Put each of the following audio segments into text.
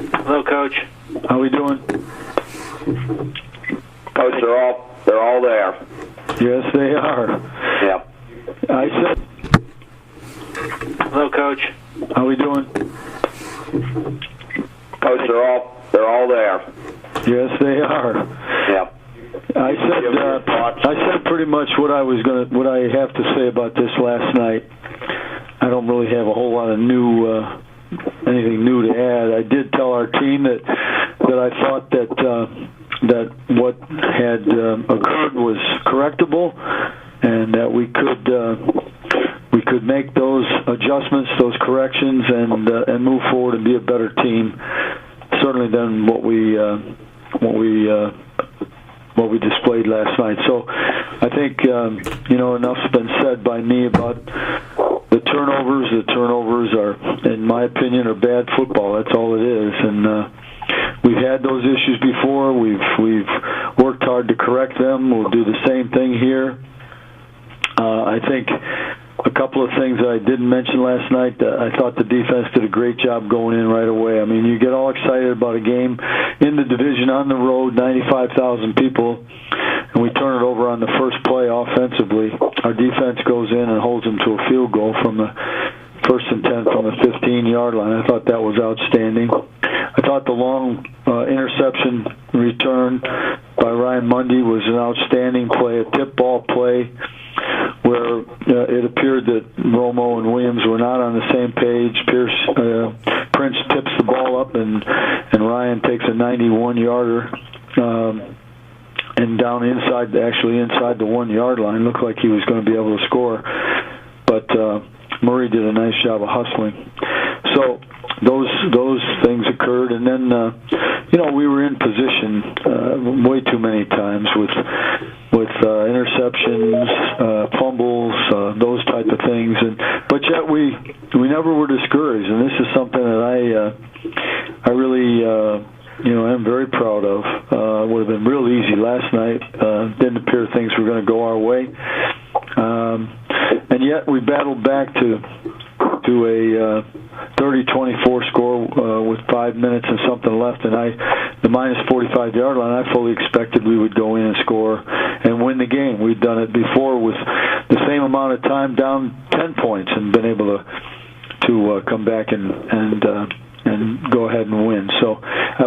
Hello, Coach. How we doing? Coach, they're all there. Yes, they are. Yeah. I said. Hello, Coach. How we doing? Coach, they're all there. Yes, they are. Yeah. I said pretty much what I have to say about this last night. I don't really have a whole lot of anything new to add. I did tell our team that I thought that what had occurred was correctable, and that we could make those adjustments, those corrections, and move forward and be a better team, certainly than what we displayed last night. So I think enough's been said by me about the turnovers. The turnovers are, in my opinion, are bad football. That's all it is, and we've had those issues before. We've worked hard to correct them. We'll do the same thing here. I think a couple of things that I didn't mention last night. I thought the defense did a great job going in right away. I mean, you get all excited about a game in the division on the road, 95,000 people, and we turn it over on the first play offensively. Our defense goes in and holds them to a field goal from the 1st and 10 from the 15-yard line. I thought that was outstanding. I thought the long interception return by Ryan Mundy was an outstanding play, a tip ball play, where it appeared that Romo and Williams were not on the same page. Prince tips the ball up, and Ryan takes a 91-yarder and down inside the 1-yard line. Looked like he was going to be able to score, but Murray did a nice job of hustling. So those things occurred, and then we were in position way too many times with interceptions, fumbles, those type of things, but yet we never were discouraged, and this is something that I really am very proud of. Would have been real easy last night. Didn't appear things were going to go our way, and yet we battled back to a 30-24 score with 5 minutes and something left, and the minus 45-yard line, I fully expected we would go in and score and win the game. We'd done it before with the same amount of time, down 10 points, and been able to come back and go ahead and win. So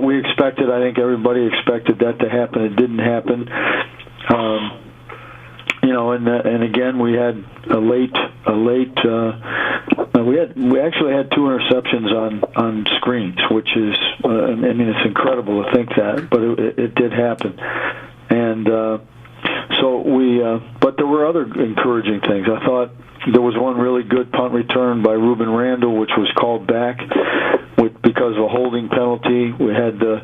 we expected, I think everybody expected that to happen. It didn't happen. And again, we had we actually had 2 interceptions on screens, which is, it's incredible to think that, but it did happen. And but there were other encouraging things. I thought there was one really good punt return by Reuben Randall, which was called back because of a holding penalty. We had the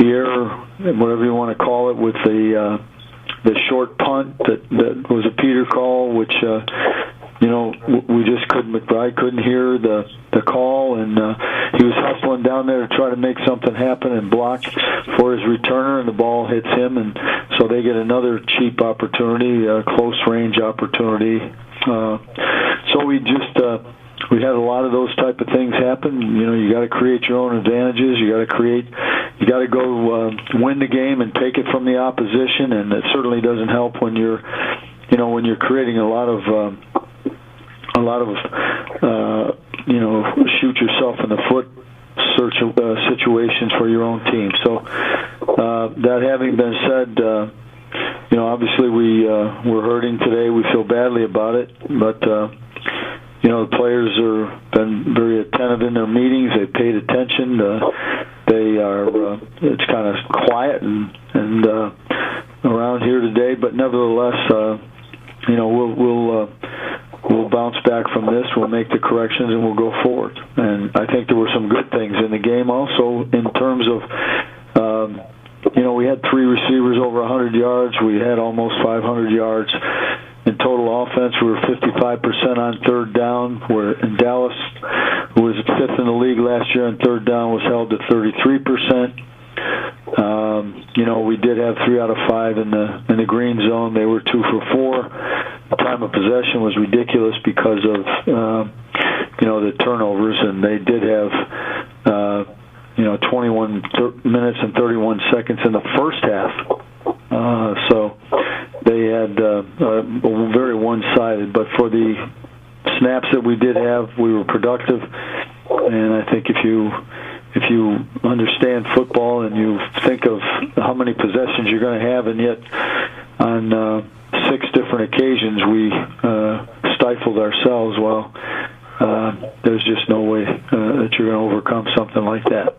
error, whatever you want to call it, with the short punt that was a Peter call, which we just McBride couldn't hear the call, and he was hustling down there to try to make something happen and block for his returner, and the ball hits him, and so they get another cheap opportunity, a close range opportunity. So we had a lot of those type of things happen. You got to create your own advantages. You got to go win the game and take it from the opposition, and it certainly doesn't help when you're creating a lot of shoot yourself in the foot situations for your own team. So that having been said, obviously we're hurting today. We feel badly about it, but the players are been very attentive in their meetings. They paid attention. They are. It's kind of quiet and around here today, but nevertheless, we'll bounce back from this. We'll make the corrections and we'll go forward. And I think there were some good things in the game also in terms of. We had 3 receivers over 100 yards. We had almost 500 yards. In total offense, we were 55% on third down, where in Dallas, who was 5th in the league last year on third down, was held to 33%. We did have 3 out of 5 in the green zone. They were 2 for 4. The time of possession was ridiculous because of the turnovers, and they did have 21 minutes and 31 seconds in the first half. So they had very one-sided. But for the snaps that we did have, we were productive. And I think if you understand football and you think of how many possessions you're going to have, and yet on 6 different occasions we stifled ourselves, well, there's just no way that you're going to overcome something like that.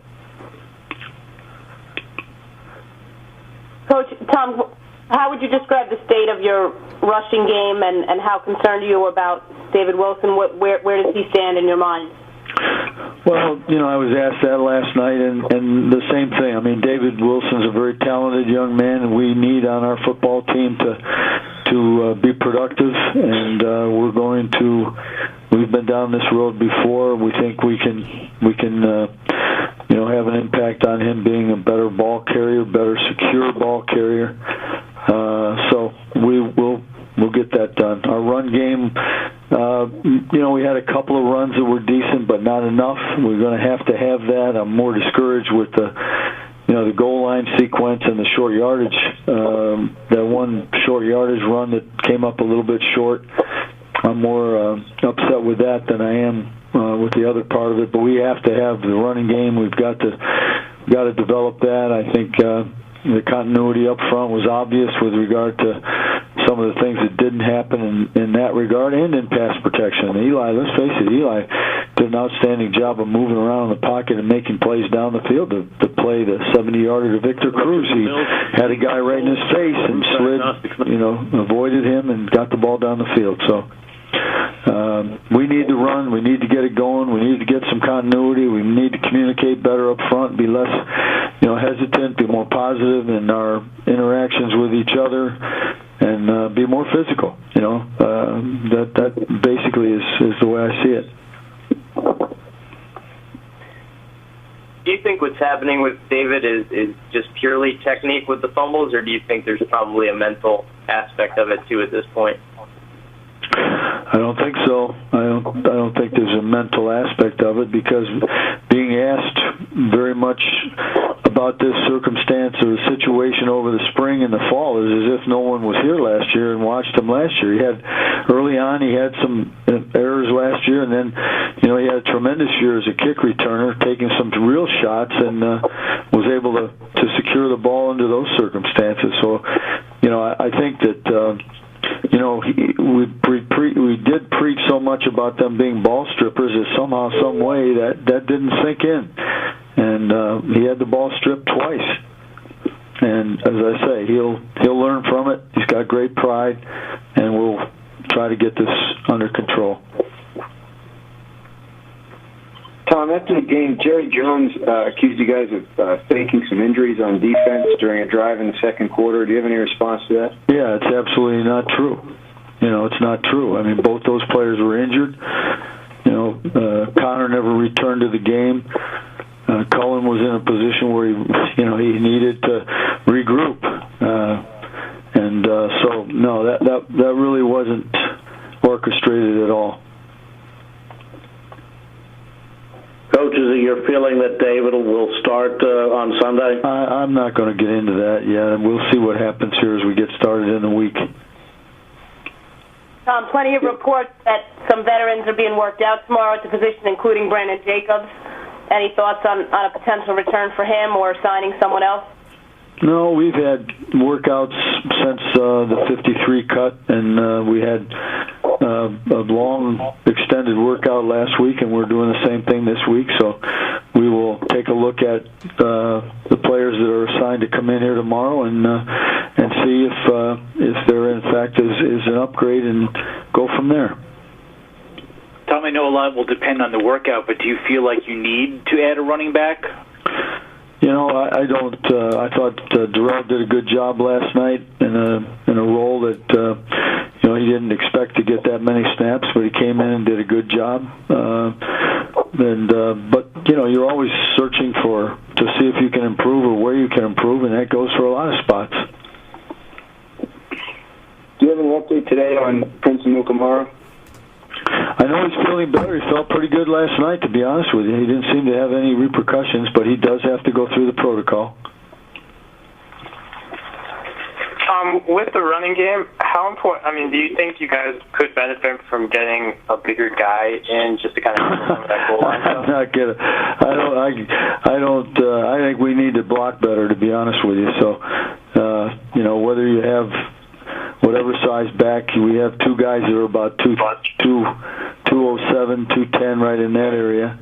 Coach, Tom, how would you describe the state of your rushing game, and how concerned are you about David Wilson? Where does he stand in your mind? Well, I was asked that last night, and the same thing. I mean, David Wilson's a very talented young man, and we need on our football team to be productive, and we've been down this road before. We think we can have an impact on him being a better ball carrier, better secure ball carrier. So we'll get that done. Our run game, we had a couple of runs that were decent, but not enough. We're going to have that. I'm more discouraged with the goal line sequence and the short yardage. That one short yardage run that came up a little bit short. I'm more upset with that than I am with the other part of it. But we have to have the running game. We've got to develop that. I think the continuity up front was obvious with regard to some of the things that didn't happen in that regard, and in pass protection. Eli, let's face it, Eli did an outstanding job of moving around in the pocket and making plays down the field to play the 70-yarder to Victor Cruz. He had a guy right in his face and slid, avoided him and got the ball down the field. So we need to run. We need to get it going. We need to get some continuity. We need to communicate better up front, be less hesitant, be more positive in our interactions with each other, and be more physical. That basically is the way I see it. Do you think what's happening with David is just purely technique with the fumbles, or do you think there's probably a mental aspect of it too at this point? I don't think so. I don't think there's a mental aspect of it, because being asked very much about this circumstance or the situation over the spring and the fall is as if no one was here last year and watched him last year. He had some errors last year, and then he had a tremendous year as a kick returner, taking some real shots, and was able to secure the ball under those circumstances. So, I think that we did preach so much about them being ball strippers that somehow, some way that didn't sink in, and he had the ball stripped twice. And as I say, he'll learn from it. He's got great pride, and we'll try to get this under control. Tom, after the game, Jerry Jones accused you guys of faking some injuries on defense during a drive in the second quarter. Do you have any response to that? Yeah, it's absolutely not true. It's not true. I mean, both those players were injured. Connor never returned to the game. Coughlin was in a position where he needed to regroup, so no, that really wasn't orchestrated at all. Coach, is it your feeling that David will start on Sunday? I'm not going to get into that yet. We'll see what happens here as we get started in the week. Tom, plenty of reports that some veterans are being worked out tomorrow at the position, including Brandon Jacobs. Any thoughts on a potential return for him or signing someone else? No, we've had workouts since the 53 cut, and we had a long, extended workout last week, and we're doing the same thing this week. So we will take a look at the players that are assigned to come in here tomorrow and see if there in fact is an upgrade, and go from there. Tom, I know a lot will depend on the workout, but do you feel like you need to add a running back? I don't. I thought Darrell did a good job last night in a role that he didn't expect to get that many snaps, but he came in and did a good job. But you're always searching to see if you can improve or where you can improve, and that goes for a lot of spots. Do you have any update today on Prince Amukamara? I know he's feeling better. He felt pretty good last night, to be honest with you. He didn't seem to have any repercussions, but he does have to go through the protocol. With the running game, how important? I mean, do you think you guys could benefit from getting a bigger guy in just to kind of remember that goal line? I'm not gonna. I don't. I think we need to block better, to be honest with you. So, whether you have whatever size back, we have two guys that are about 207, 210, right in that area.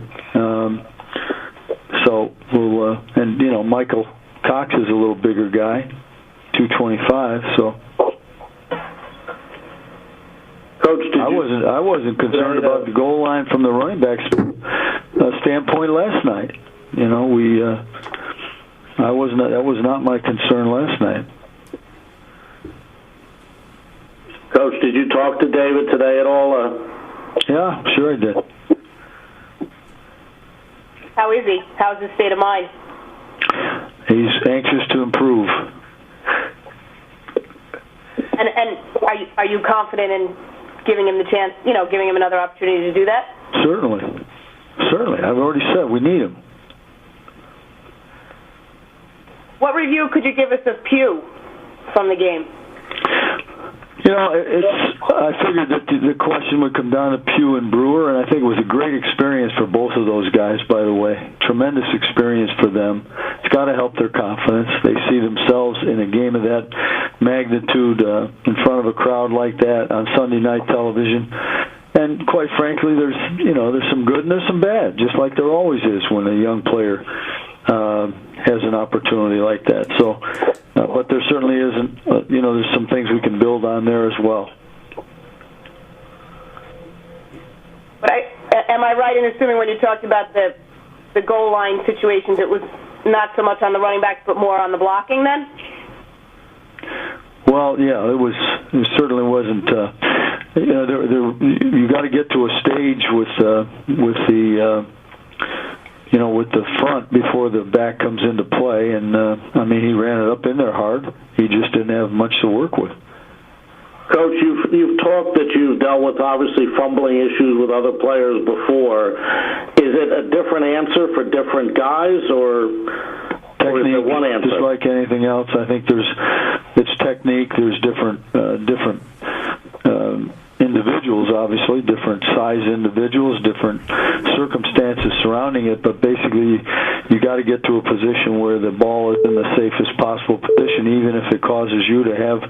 So we'll, and Michael Cox is a little bigger guy. 225. So, Coach, I wasn't concerned about the goal line from the running back standpoint last night. That was not my concern last night. Coach, did you talk to David today at all? Yeah, sure I did. How is he? How's his state of mind? He's anxious to improve. And are you confident in giving him the chance, giving him another opportunity to do that? Certainly. I've already said we need him. What review could you give us of Pugh from the game? I figured that the question would come down to Pugh and Brewer, and I think it was a great experience for both of those guys, by the way. Tremendous experience for them. It's got to help their confidence. They see themselves in a game of that magnitude in front of a crowd like that on Sunday night television. And quite frankly, there's some good and there's some bad, just like there always is when a young player has an opportunity like that. So, but there certainly isn't. There's some things we can build on there as well. But am I right in assuming when you talked about the goal line situations, it was not so much on the running backs, but more on the blocking then? Well, yeah, it was. It certainly wasn't. You got to get to a stage with the front before the back comes into play, and he ran it up in there hard. He just didn't have much to work with. Coach, you've talked that you've dealt with obviously fumbling issues with other players before. Is it a different answer for different guys, or is it one answer? Just like anything else, I think it's technique. There's different individuals, obviously, different size individuals, different circumstances surrounding it, but basically you got to get to a position where the ball is in the safest possible position, even if it causes you to have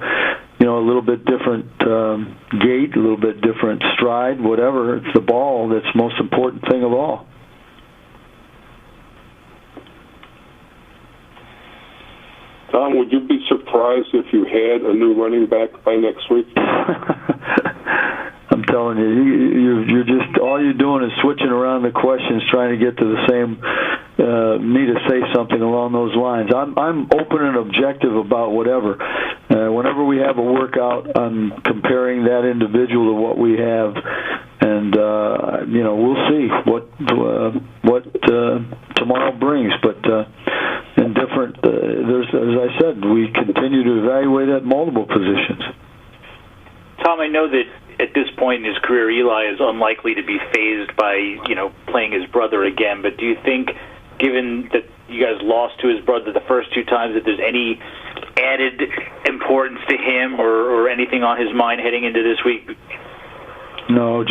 a little bit different gait, a little bit different stride, whatever. It's the ball that's the most important thing of all. Tom, would you be surprised if you had a new running back by next week? I'm telling you, you're just, all you're doing is switching around the questions, trying to get to the same, me to say something along those lines. I'm open and objective about whatever. Whenever we have a workout, I'm comparing that individual to what we have, and we'll see what tomorrow brings. But in different, there's, as I said, we continue to evaluate at multiple positions. Tom, I know that at this point in his career, Eli is unlikely to be fazed by, playing his brother again. But do you think, given that you guys lost to his brother the first two times, that there's any added importance to him or anything on his mind heading into this week? No, I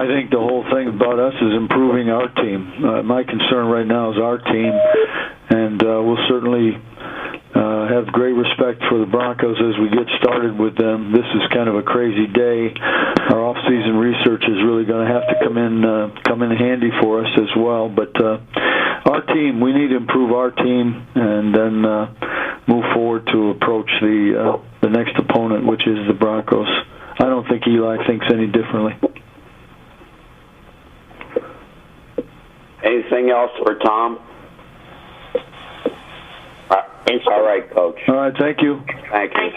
think the whole thing about us is improving our team. My concern right now is our team, and we'll certainly have great respect for the Broncos as we get started with them. This is kind of a crazy day. Our off-season research is really going to have to come in handy for us as well. But our team, we need to improve our team and then move forward to approach the next opponent, which is the Broncos. I don't think Eli thinks any differently. Anything else for Tom? All right, Coach. All right, thank you. Thank you.